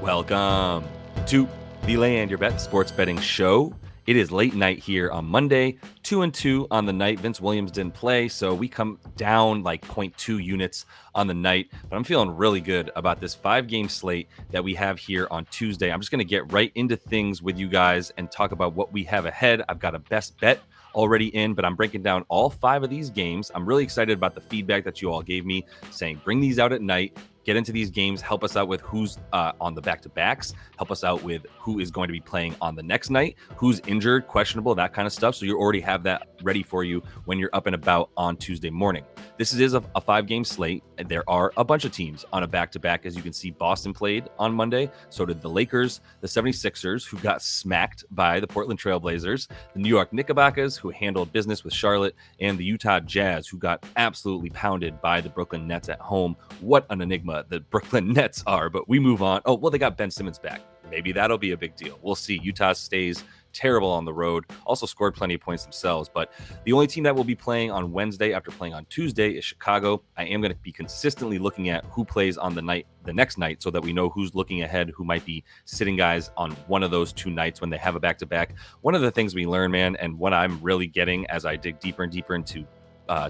Welcome to the Lay and Your Bet Sports Betting Show. It is late night here on Monday, 2-2 on the night. Vince Williams didn't play, so we come down like 0.2 units on the night. But I'm feeling really good about this 5-game slate that we have here on Tuesday. I'm just going to get right into things with you guys and talk about what we have ahead. I've got a best bet already in, but I'm breaking down all 5 of these games. I'm really excited about the feedback that you all gave me saying bring these out at night. Get into these games, help us out with who's on the back-to-backs, help us out with who is going to be playing on the next night, who's injured, questionable, that kind of stuff. So you already have that ready for you when you're up and about on Tuesday morning. This is a 5-game slate. There are a bunch of teams on a back-to-back. As you can see, Boston played on Monday. So did the Lakers, the 76ers, who got smacked by the Portland Trailblazers, the New York Knickerbockers, who handled business with Charlotte, and the Utah Jazz, who got absolutely pounded by the Brooklyn Nets at home. What an enigma the Brooklyn Nets are, but we move on. Oh, well, they got Ben Simmons back. Maybe that'll be a big deal. We'll see. Utah stays terrible on the road, also scored plenty of points themselves, but the only team that will be playing on Wednesday after playing on Tuesday is Chicago. I am going to be consistently looking at who plays on the next night so that we know who's looking ahead, who might be sitting guys on one of those 2 nights when they have a back-to-back. One of the things we learn, man, and what I'm really getting as I dig deeper and deeper into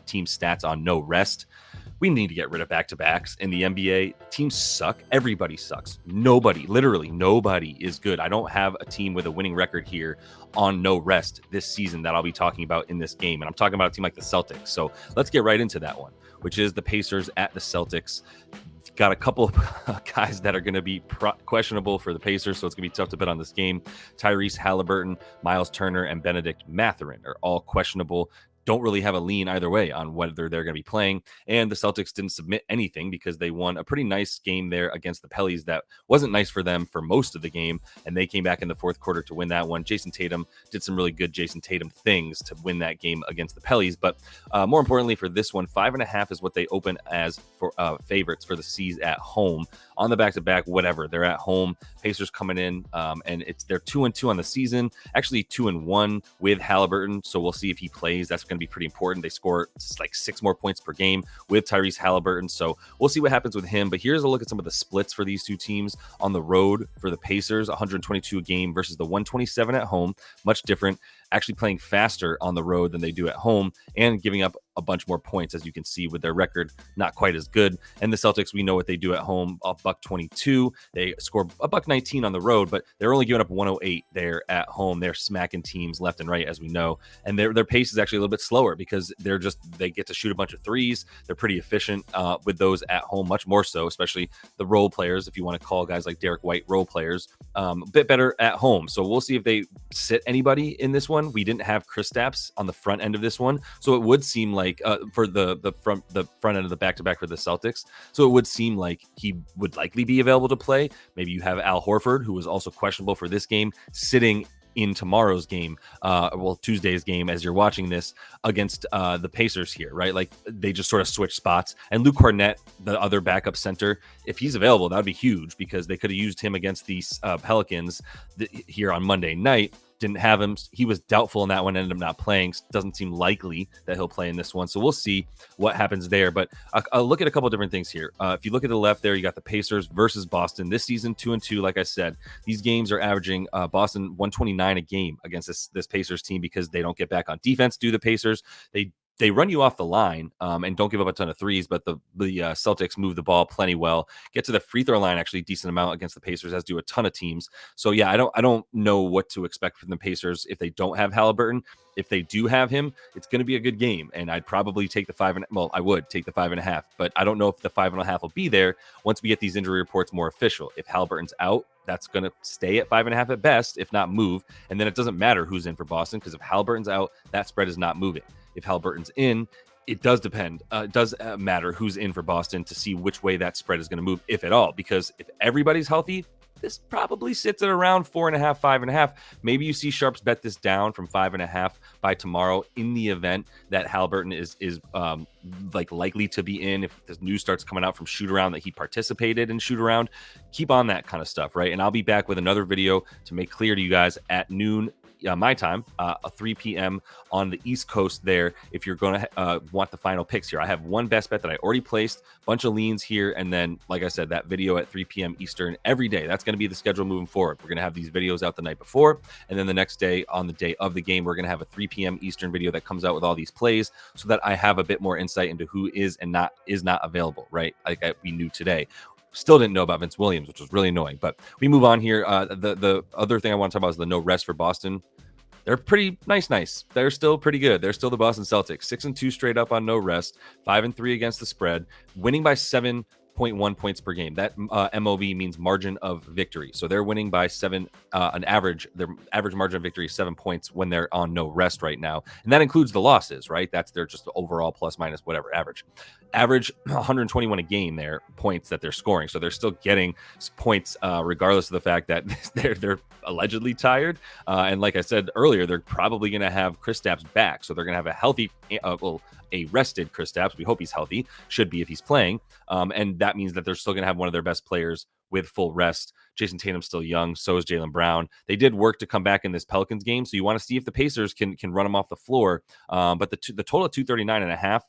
team stats on no rest, we need to get rid of back-to-backs in the NBA. Teams suck. Everybody sucks. Literally nobody is good. I don't have a team with a winning record here on no rest this season that I'll be talking about in this game. And I'm talking about a team like the Celtics. So let's get right into that one, which is the Pacers at the Celtics. Got a couple of guys that are going to be questionable for the Pacers, so it's going to be tough to bet on this game. Tyrese Halliburton, Miles Turner, and Benedict Mathurin are all questionable. Don't really have a lean either way on whether they're going to be playing. And the Celtics didn't submit anything because they won a pretty nice game there against the Pellies that wasn't nice for them for most of the game. And they came back in the fourth quarter to win that one. Jason Tatum did some really good Jason Tatum things to win that game against the Pellies. But more importantly for this one, 5.5 is what they open as for favorites for the C's at home. On the back-to-back, whatever. They're at home. Pacers coming in, and they're 2-2 on the season. Actually, 2-1 with Halliburton. So we'll see if he plays. That's going to be pretty important. They score like 6 more points per game with Tyrese Halliburton. So we'll see what happens with him. But here's a look at some of the splits for these two teams on the road for the Pacers. 122 a game versus the 127 at home. Much different. Actually playing faster on the road than they do at home and giving up a bunch more points, as you can see with their record, not quite as good. And the Celtics, we know what they do at home, $122. They score $119 on the road, but they're only giving up 108 there at home. They're smacking teams left and right, as we know. And their pace is actually a little bit slower because they get to shoot a bunch of threes. They're pretty efficient with those at home, much more so, especially the role players, if you want to call guys like Derek White role players, a bit better at home. So we'll see if they sit anybody in this one. We didn't have Kristaps on the front end of this one, so it would seem like for the front end of the back-to-back for the Celtics, so it would seem like he would likely be available to play. Maybe you have Al Horford, who was also questionable for this game, sitting in tomorrow's game, Tuesday's game, as you're watching this against the Pacers here, right? Like they just sort of switch spots. And Luke Cornett, the other backup center, if he's available, that would be huge because they could have used him against these Pelicans here on Monday night. Didn't have him. He was doubtful in that one, ended up not playing. Doesn't seem likely that he'll play in this one. So we'll see what happens there. But I'll look at a couple of different things here. If you look at the left there, you got the Pacers versus Boston. This season, 2-2, like I said. These games are averaging Boston 129 a game against this Pacers team because they don't get back on defense, do the Pacers. They run you off the line and don't give up a ton of threes, but the Celtics move the ball plenty well. Get to the free throw line actually a decent amount against the Pacers, as do a ton of teams. So yeah, I don't know what to expect from the Pacers if they don't have Halliburton. If they do have him, it's going to be a good game, and I'd probably take the 5. Well, I would take the 5.5, but I don't know if the 5.5 will be there once we get these injury reports more official. If Halliburton's out, that's going to stay at 5.5 at best, if not move. And then it doesn't matter who's in for Boston because if Halliburton's out, that spread is not moving. If Halliburton's in, it does depend. It does matter who's in for Boston to see which way that spread is going to move, if at all. Because if everybody's healthy, this probably sits at around 4.5, 5.5. Maybe you see sharps bet this down from 5.5 by tomorrow in the event that Halliburton is like likely to be in. If this news starts coming out from shoot around that he participated in shoot around, keep on that kind of stuff, right? And I'll be back with another video to make clear to you guys at noon my time, 3 p.m. on the East Coast there. If you're going to want the final picks here, I have one best bet that I already placed, bunch of leans here, and then, like I said, that video at 3 p.m. Eastern every day. That's going to be the schedule moving forward. We're going to have these videos out the night before, and then the next day, on the day of the game, we're going to have a 3 p.m. Eastern video that comes out with all these plays, so that I have a bit more insight into who is and is not available, right? Like we knew today. Still didn't know about Vince Williams, which was really annoying. But we move on here. The other thing I want to talk about is the no rest for Boston. They're pretty nice. They're still pretty good. They're still the Boston Celtics. 6-2 straight up on no rest. 5-3 against the spread. Winning by 7.1 points per game. That MOV means margin of victory. So they're winning by 7, their average margin of victory is 7 points when they're on no rest right now. And that includes the losses, right? That's their just overall plus minus whatever average. Average 121 a game there, points that they're scoring. So they're still getting points regardless of the fact that they're allegedly tired. And like I said earlier, they're probably going to have Kristaps back. So they're going to have a healthy, a rested Kristaps. We hope he's healthy, should be if he's playing. And that means that they're still going to have one of their best players with full rest. Jason Tatum's still young. So is Jaylen Brown. They did work to come back in this Pelicans game. So you want to see if the Pacers can run them off the floor. But the total of 239.5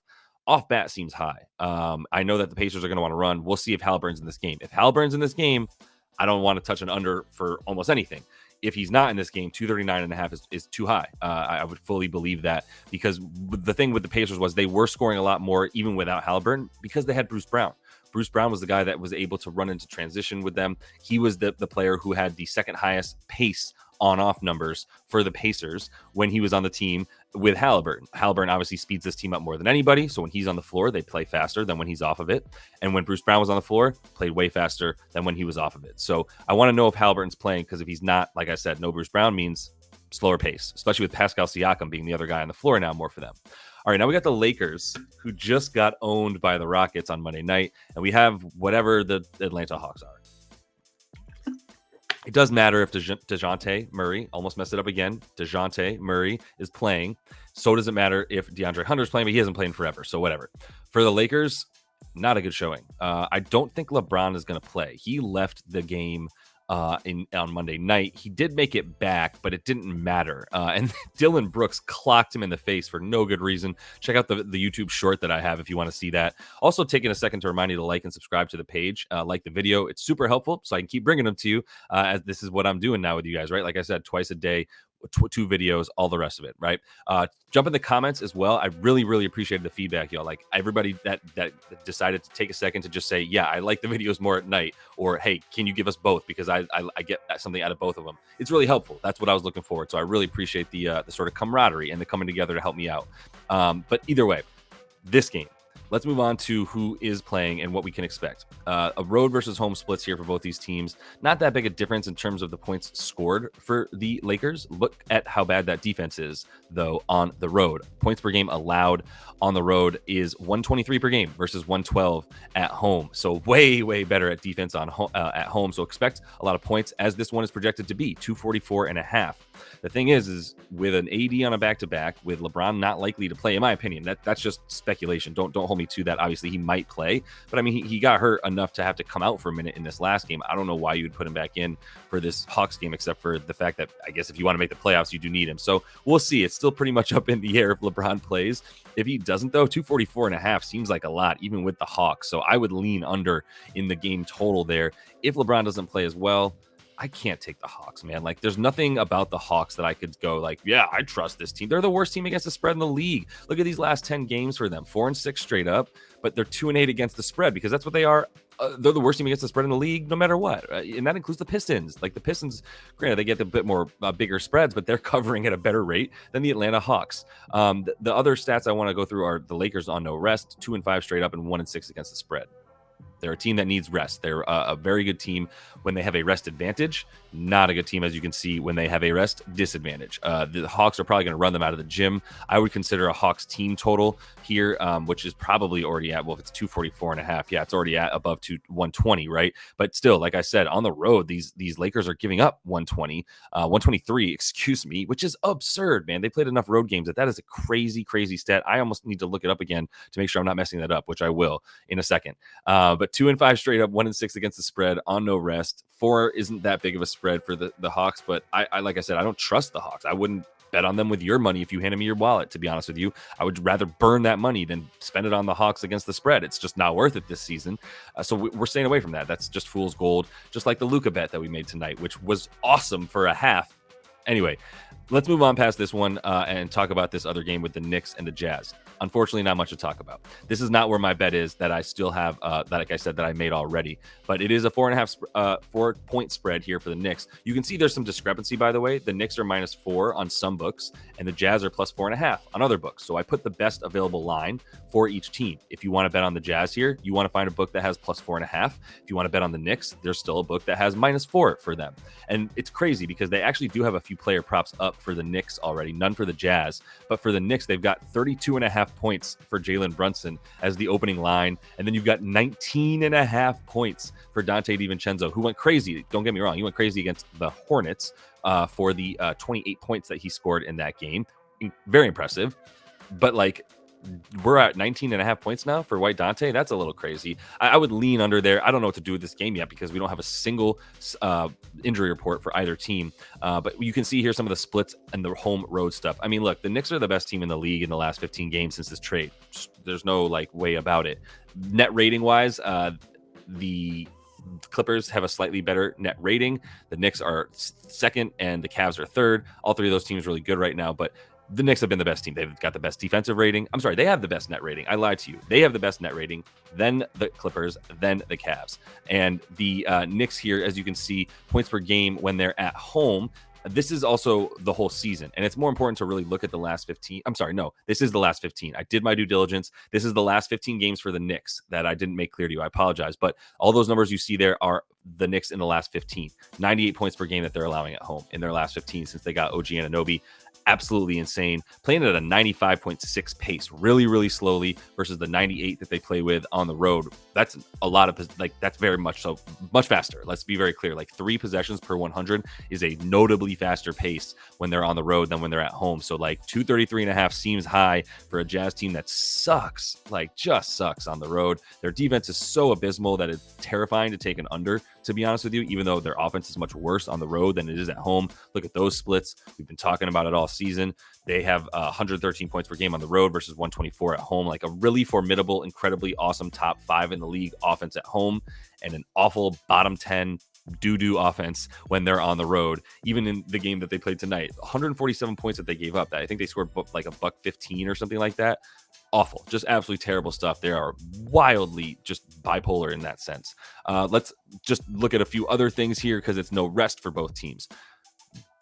off bat seems high. I know that the Pacers are going to want to run. We'll see if Halliburton's in this game. If Halliburton's in this game, I don't want to touch an under for almost anything. If he's not in this game, 239.5 is too high. I would fully believe that, because the thing with the Pacers was they were scoring a lot more even without Halliburton because they had Bruce Brown. Bruce Brown was the guy that was able to run into transition with them. He was the player who had the second highest pace on-off numbers for the Pacers when he was on the team with Halliburton. Halliburton obviously speeds this team up more than anybody, so when he's on the floor, they play faster than when he's off of it. And when Bruce Brown was on the floor, played way faster than when he was off of it. So I want to know if Halliburton's playing, because if he's not, like I said, no Bruce Brown means slower pace, especially with Pascal Siakam being the other guy on the floor now more for them. All right, now we got the Lakers, who just got owned by the Rockets on Monday night, and we have whatever the Atlanta Hawks are. It does matter if DeJounte Murray, almost messed it up again, DeJounte Murray is playing. So does it matter if DeAndre Hunter's playing, but he hasn't played in forever, so whatever. For the Lakers, not a good showing. I don't think LeBron is going to play. He left the game on Monday night. He did make it back, but it didn't matter. And Dylan Brooks clocked him in the face for no good reason. Check out the YouTube short that I have if you want to see that. Also, taking a second to remind you to like and subscribe to the page, like the video. It's super helpful, so I can keep bringing them to you, as this is what I'm doing now with you guys, right? Like I said, twice a day, 2 videos, all the rest of it, right? Jump in the comments as well. I really appreciated the feedback, y'all. Like everybody that decided to take a second to just say, yeah, I like the videos more at night, or hey, can you give us both, because I get something out of both of them. It's really helpful. That's what I was looking for. So I really appreciate the sort of camaraderie and the coming together to help me out. But either way, this game, let's move on to who is playing and what we can expect. A road versus home splits here for both these teams. Not that big a difference in terms of the points scored for the Lakers. Look at how bad that defense is, though, on the road. Points per game allowed on the road is 123 per game versus 112 at home. So way better at defense at home. So expect a lot of points, as this one is projected to be 244.5. The thing is with an AD on a back-to-back, with LeBron not likely to play, in my opinion, that's just speculation. Don't hold me to that. Obviously, he might play, but I mean, he got hurt enough to have to come out for a minute in this last game. I don't know why you would put him back in for this Hawks game, except for the fact that I guess if you want to make the playoffs, you do need him. So we'll see. It's still pretty much up in the air if LeBron plays. If he doesn't, though, 244.5 seems like a lot, even with the Hawks. So I would lean under in the game total there. If LeBron doesn't play as well, I can't take the Hawks, man. Like, there's nothing about the Hawks that I could go like, yeah, I trust this team. They're the worst team against the spread in the league. Look at these last 10 games for them, 4-6 straight up, but they're 2-8 against the spread, because that's what they are. They're the worst team against the spread in the league, no matter what. And that includes the Pistons. Like the Pistons, granted, they get a bit more bigger spreads, but they're covering at a better rate than the Atlanta Hawks. The other stats I want to go through are the Lakers on no rest, 2-5 straight up and 1-6 against the spread. They're a team that needs rest. They're a very good team when they have a rest advantage. Not a good team, as you can see, when they have a rest disadvantage. The Hawks are probably going to run them out of the gym. I would consider a Hawks team total here, which is probably already at, well, if it's 244.5, yeah, it's already at above 120, right? But still, like I said, on the road, these Lakers are giving up 123, excuse me, which is absurd, man. They played enough road games that is a crazy stat. I almost need to look it up again to make sure I'm not messing that up, which I will in a second. But But 2-5 straight up, 1-6 against the spread on no rest. 4 isn't that big of a spread for the Hawks, but I like I said, I don't trust the Hawks. I wouldn't bet on them with your money if you handed me your wallet, to be honest with you. I would rather burn that money than spend it on the Hawks against the spread. It's just not worth it this season. So we're staying away from that. That's just fool's gold, just like the Luka bet that we made tonight, which was awesome for a half. Anyway, let's move on past this one and talk about this other game with the Knicks and the Jazz. Unfortunately, not much to talk about. This is not where my bet is that I still have, that, like I said, that I made already. But it is a 4.5 spread here for the Knicks. You can see there's some discrepancy, by the way. The Knicks are -4 on some books, and the Jazz are +4.5 on other books. So I put the best available line for each team. If you want to bet on the Jazz here, you want to find a book that has +4.5. If you want to bet on the Knicks, there's still a book that has -4 for them. And it's crazy because they actually do have a few player props up for the Knicks already, none for the Jazz. But for the Knicks, they've got 32.5 points for Jalen Brunson as the opening line. And then you've got 19.5 points for Dante DiVincenzo, who went crazy. Don't get me wrong. He went crazy against the Hornets for the 28 points that he scored in that game. Very impressive. But like, we're at 19.5 points now for White Dante. That's a little crazy. I would lean under there. I don't know what to do with this game yet because we don't have a single injury report for either team. But you can see here some of the splits and the home road stuff. I mean, look, the Knicks are the best team in the league in the last 15 games since this trade. There's no like way about it. Net rating wise, the Clippers have a slightly better net rating. The Knicks are second and the Cavs are third. All three of those teams are really good right now, but the Knicks have been the best team. They've got the best defensive rating. I'm sorry, they have the best net rating. I lied to you. They have the best net rating, then the Clippers, then the Cavs. And the Knicks here, as you can see, points per game when they're at home. This is also the whole season, and it's more important to really look at the last 15. I'm sorry, no, this is the last 15. I did my due diligence. This is the last 15 games for the Knicks that I didn't make clear to you. I apologize, but all those numbers you see there are the Knicks in the last 15. 98 points per game that they're allowing at home in their last 15 since they got OG Anunoby. Absolutely insane. Playing at a 95.6 pace, really, really slowly versus the 98 that they play with on the road. That's a lot of, like, that's very much so, much faster. Let's be very clear. Like 3 possessions per 100 is a notably faster pace when they're on the road than when they're at home. So like 233.5 seems high for a Jazz team that sucks, like just sucks on the road. Their defense is so abysmal that it's terrifying to take an under, to be honest with you, even though their offense is much worse on the road than it is at home. Look at those splits. We've been talking about it all season. They have 113 points per game on the road versus 124 at home. Like a really formidable, incredibly awesome top 5 in the league offense at home, and an awful bottom 10 doo-doo offense when they're on the road. Even in the game that they played tonight, 147 points that they gave up. I think they scored like $115 or something like that. Awful, just absolutely terrible stuff. They are wildly just bipolar in that sense. Let's just look at a few other things here because it's no rest for both teams.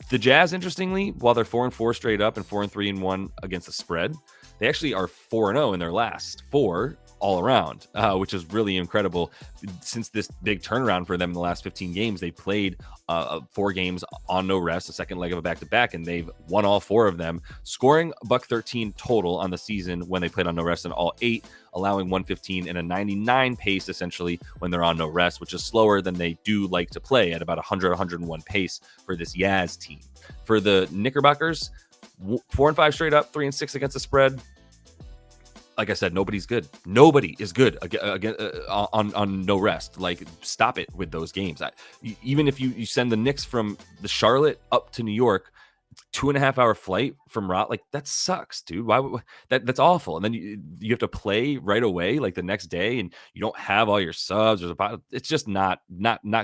The Jazz, interestingly, while they're 4-4 straight up and 4-3-1 against the spread, they actually are 4-0 in their last 4 all around, which is really incredible. Since this big turnaround for them in the last 15 games, they played 4 games on no rest, a second leg of a back-to-back, and they've won all 4 of them, scoring $113 total on the season when they played on no rest in all 8, allowing 115 and a 99 pace essentially when they're on no rest, which is slower than they do like to play at about 100-101 pace for this Jazz team. For the Knickerbockers, 4-5 straight up, 3-6 against the spread. Like I said, nobody's good. Nobody is good again on no rest. Like, stop it with those games. Even if you send the Knicks from the Charlotte up to New York, 2.5 hour flight from like that sucks, dude. That's awful. And then you have to play right away, like the next day, and you don't have all your subs. It's just not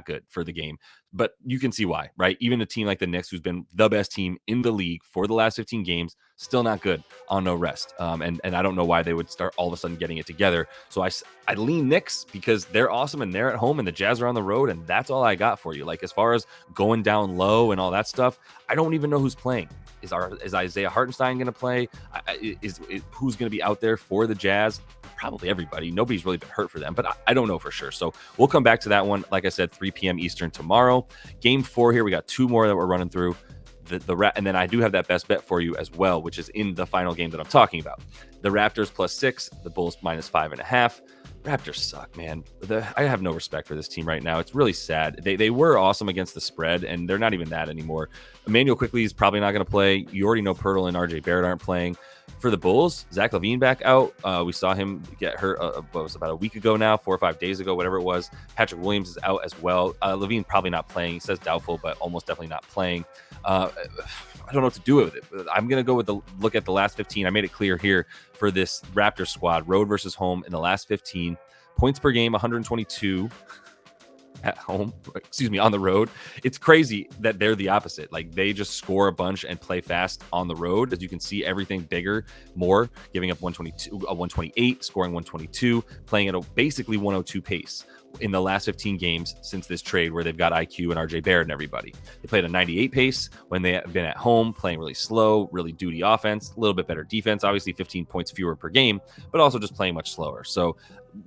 good for the game. But you can see why, right? Even a team like the Knicks, who's been the best team in the league for the last 15 games, still not good on no rest. And I don't know why they would start all of a sudden getting it together. So I lean Knicks because they're awesome and they're at home and the Jazz are on the road, and that's all I got for you. Like, as far as going down low and all that stuff, I don't even know who's playing. Is Isaiah Hartenstein going to play? Who's going to be out there for the Jazz? Probably everybody. Nobody's really been hurt for them, but I don't know for sure. So we'll come back to that one. Like I said, 3 p.m. Eastern tomorrow. Game 4 here. We got 2 more that we're running through. And then I do have that best bet for you as well, which is in the final game that I'm talking about. The Raptors +6, the Bulls -5.5. Raptors suck, man. I have no respect for this team right now. It's really sad. They were awesome against the spread, and they're not even that anymore. Emmanuel Quickley is probably not going to play. You already know Pirtle and RJ Barrett aren't playing. For the Bulls, Zach LaVine back out. We saw him get hurt what was about a week ago now, 4 or 5 days ago, whatever it was. Patrick Williams is out as well. LaVine probably not playing. He says doubtful, but almost definitely not playing. I don't know what to do with it. I'm going to go with the look at the last 15. I made it clear here for this Raptors squad, road versus home in the last 15. Points per game, 122. At home, on the road. It's crazy that they're the opposite. Like, they just score a bunch and play fast on the road. As you can see, everything bigger, more, giving up 128, scoring 122, playing at a basically 102 pace in the last 15 games since this trade, where they've got IQ and RJ Barrett and everybody. They played a 98 pace when they have been at home, playing really slow, really duty offense, a little bit better defense, obviously 15 points fewer per game, but also just playing much slower. So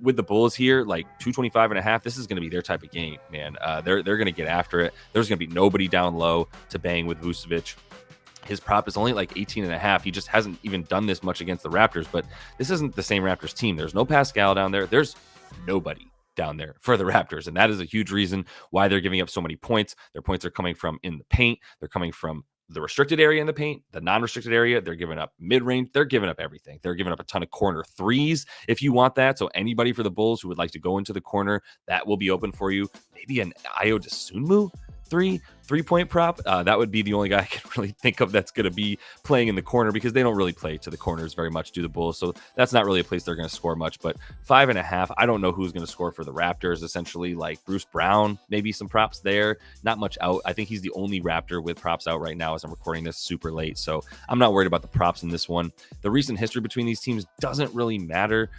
with the Bulls here, like 225.5, this is going to be their type of game, man. They're going to get after it. There's going to be nobody down low to bang with Vucevic. His prop is only like 18.5. He just hasn't even done this much against the Raptors, but this isn't the same Raptors team. There's no Pascal down there. There's nobody down there for the Raptors, and that is a huge reason why they're giving up so many points. Their points are coming from in the paint. They're coming from the restricted area in the paint, the non-restricted area. They're giving up mid-range. They're giving up everything. They're giving up a ton of corner threes if you want that. So anybody for the Bulls who would like to go into the corner, that will be open for you. Maybe an Ayo Dosunmu three-point prop. That would be the only guy I can really think of that's going to be playing in the corner, because they don't really play to the corners very much, do the Bulls. So that's not really a place they're going to score much. But 5.5, I don't know who's going to score for the Raptors. Essentially, like Bruce Brown, maybe some props there. Not much out. I think he's the only Raptor with props out right now as I'm recording this super late. So I'm not worried about the props in this one. The recent history between these teams doesn't really matter.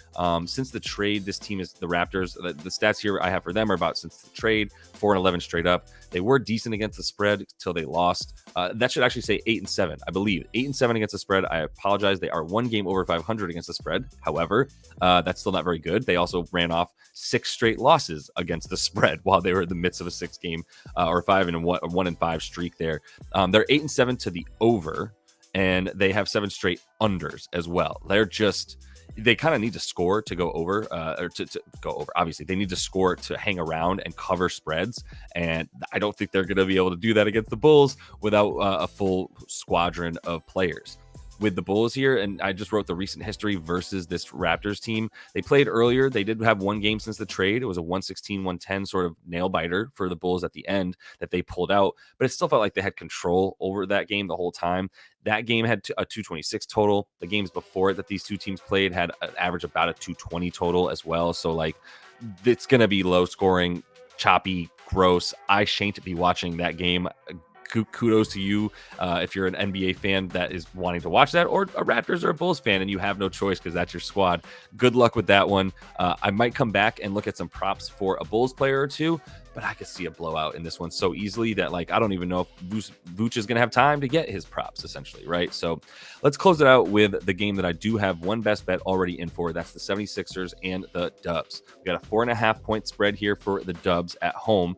Since the trade, this team is the Raptors. The stats here I have for them are about since the trade, 4-11 straight up. They were decent against the spread until they lost. That should actually say 8-7, I believe. 8-7 against the spread. I apologize. They are one game over 500 against the spread. However, that's still not very good. They also ran off 6 straight losses against the spread while they were in the midst of a 6-game or 1-5 streak there. They're 8-7 to the over, and they have 7 straight unders as well. They kind of need to score to go over, or to go over. Obviously, they need to score to hang around and cover spreads. And I don't think they're going to be able to do that against the Bulls without a full squadron of players. With the Bulls here, and I just wrote the recent history versus this Raptors team. They played earlier. They did have one game since the trade. It was a 116-110 sort of nail biter for the Bulls at the end that they pulled out, but it still felt like they had control over that game the whole time. That game had a 226 total. The games before it that these two teams played had an average about a 220 total as well. So like, it's going to be low scoring, choppy, gross. I shan't be watching that game. Kudos to you if you're an NBA fan that is wanting to watch that, or a Raptors or a Bulls fan and you have no choice because that's your squad. Good luck with that one. I might come back and look at some props for a Bulls player or two, but I could see a blowout in this one so easily that, like, I don't even know if Vooch is going to have time to get his props, essentially, right? So let's close it out with the game that I do have one best bet already in for. That's the 76ers and the Dubs. We got a 4.5 point spread here for the Dubs at home,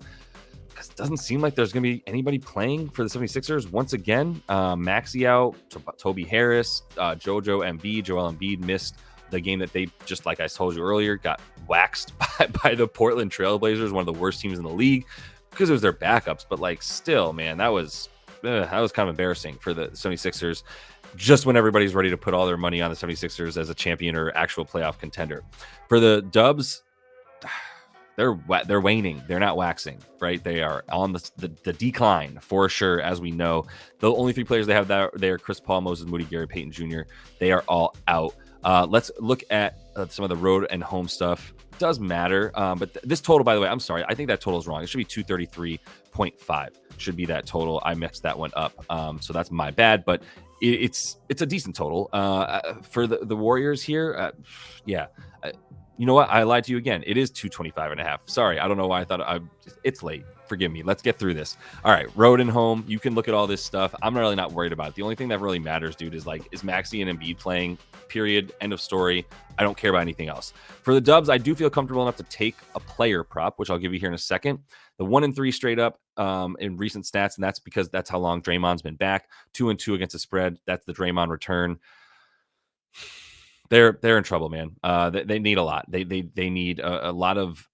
because it doesn't seem like there's going to be anybody playing for the 76ers. Once again, Maxey out, Toby Harris, Joel Embiid missed the game that they, just like I told you earlier, got waxed by the Portland Trailblazers, one of the worst teams in the league, because it was their backups. But like, still, man, that was kind of embarrassing for the 76ers, just when everybody's ready to put all their money on the 76ers as a champion or actual playoff contender. For the Dubs, they're waning. They're not waxing, right? They are on the decline for sure, as we know. The only 3 players they have there, Chris Paul, Moses Moody, Gary Payton Jr., they are all out. Let's look at some of the road and home stuff. It does matter, but this total, by the way, I'm sorry, I think that total is wrong. It should be 233.5 should be that total. I mixed that one up, so that's my bad, but it's a decent total for the Warriors here. You know what? I lied to you again. It is 225.5. Sorry. I don't know why I thought it's late. Forgive me. Let's get through this. All right. Road and home. You can look at all this stuff. I'm really not worried about it. The only thing that really matters, dude, is Maxey and Embiid playing? Period. End of story. I don't care about anything else. For the Dubs, I do feel comfortable enough to take a player prop, which I'll give you here in a second. The 1-3 straight up in recent stats, and that's because that's how long Draymond's been back. 2-2 against the spread. That's the Draymond return. They're in trouble, man. They need a lot. They need a lot of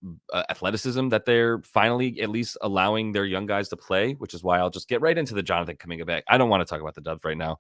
athleticism that they're finally at least allowing their young guys to play, which is why I'll just get right into the Jonathan Kuminga back. I don't want to talk about the Dubs right now.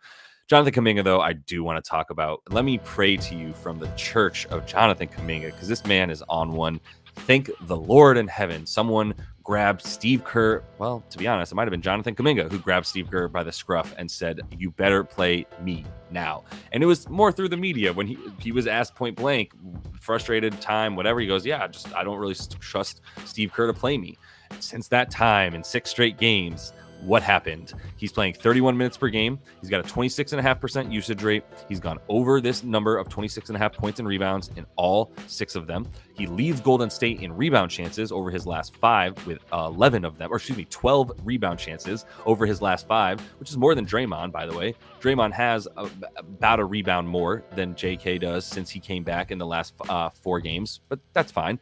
Jonathan Kuminga, though, I do want to talk about. Let me pray to you from the church of Jonathan Kuminga, because this man is on one. Thank the Lord in heaven. Someone grabbed Steve Kerr. Well, to be honest, it might have been Jonathan Kuminga who grabbed Steve Kerr by the scruff and said, "You better play me now." And it was more through the media when he was asked point blank, frustrated time, whatever. He goes, "Yeah, I don't really trust Steve Kerr to play me." Since that time, in 6 straight games, what happened? He's playing 31 minutes per game. He's got a 26.5% usage rate. He's gone over this number of 26.5 points and rebounds in all 6 of them. He leads Golden State in rebound chances over his last 5 with 11 of them, or 12 rebound chances over his last 5, which is more than Draymond, by the way. Draymond has about a rebound more than JK does since he came back in the last 4 games, but that's fine.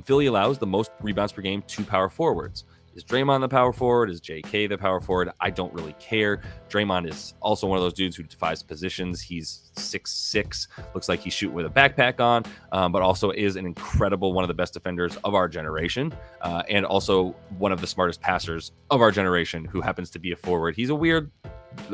Philly allows the most rebounds per game to power forwards. Is Draymond the power forward? Is JK the power forward? I don't really care. Draymond is also one of those dudes who defies positions. He's 6'6", looks like he's shooting with a backpack on, but also is an incredible, one of the best defenders of our generation, and also one of the smartest passers of our generation who happens to be a forward. He's a weird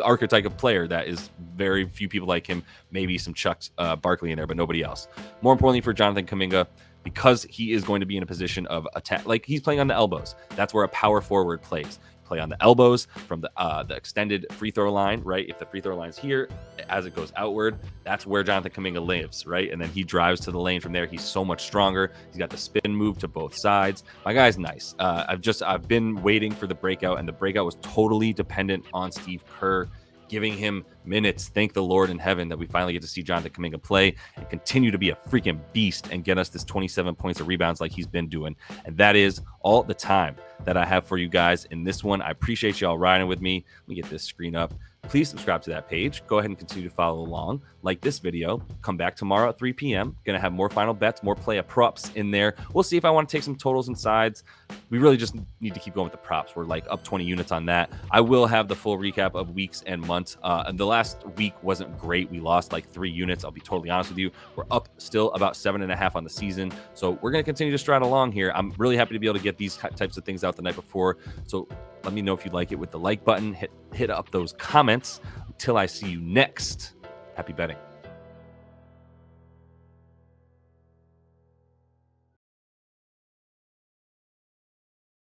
archetype of player that is very few people like him, maybe some Chuck Barkley in there, but nobody else. More importantly for Jonathan Kuminga, because he is going to be in a position of attack, like he's playing on the elbows. That's where a power forward plays. Play on the elbows from the extended free throw line, right? If the free throw line's here, as it goes outward, that's where Jonathan Kuminga lives, right? And then he drives to the lane from there. He's so much stronger. He's got the spin move to both sides. My guy's nice. I've been waiting for the breakout, and the breakout was totally dependent on Steve Kerr giving him minutes. Thank the Lord in heaven that we finally get to see Jonathan Kuminga play and continue to be a freaking beast and get us this 27 points of rebounds like he's been doing. And that is all the time that I have for you guys in this one. I appreciate y'all riding with me. Let me get this screen up. Please subscribe to that page. Go ahead and continue to follow along. Like this video. Come back tomorrow at 3 p.m. Gonna have more final bets, more play of props in there. We'll see if I want to take some totals and sides. We really just need to keep going with the props. We're like up 20 units on that. I will have the full recap of weeks and months. And the last week wasn't great. We lost like 3 units. I'll be totally honest with you. We're up still about 7.5 on the season. So we're going to continue to stride along here. I'm really happy to be able to get these types of things out the night before. So let me know if you like it with the like button. Hit up those comments. Until I see you next, happy betting.